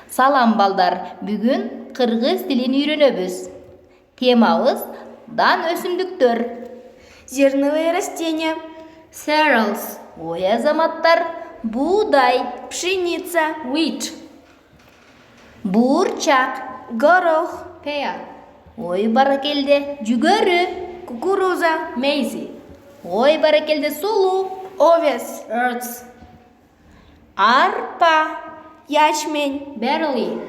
Салам балдар, бүгүн кыргыз тилин үйрөнөбүз. Темабыз дан өсүмдүктөр. Зерновые растения. Cereals. Ой азаматтар, будай, Пшеница. wheat. Бурчак, Горох. pear. Ой баракелде, жүгөрү, Кукуруза. maize. Ой баракелде, сулуу, Овес. earths. Арпа, Ячмень. barley.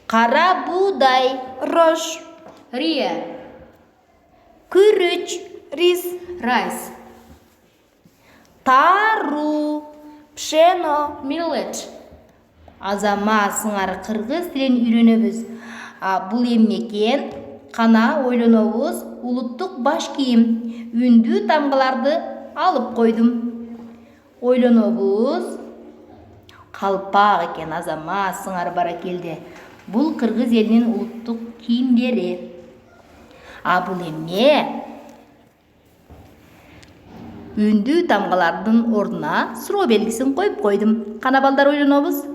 Кара будай, Рожь. ria. Күрүч, Рис. rice. Тару, Пшено. millet. Азама сыңар кыргыз тилин үйрөнөбүз. Бул эмнекен кана ойлонобуз. Улуттук баш кийим, үндүү тамгаларды алып койдум. Ойлонобуз. Калпак экен азама сыңар баракелде. Бул кыргыз элинин улуттук кийимдери. Бул эмне? Үндүү тамгалардын ордуна суроо белгисин коюп койдум. Кана балдар ойлонобуз.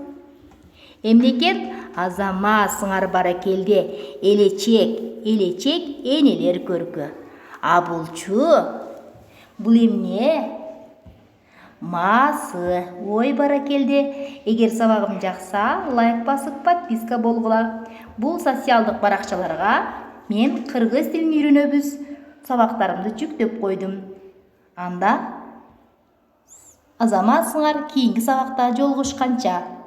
Эмнекен азама сыңар баракелде элечек энелер көркү. Булчу бул эмне? Масы. Ой баракелде. Эгер сабагым жакса, лайк басып подписка болгула. Бул социалдык баракчаларга мен кыргыз тилин үйрөнөбүз сабактарымды жүктөп койдум. Анда азама сыңар кийинки сабакта жолугушканча.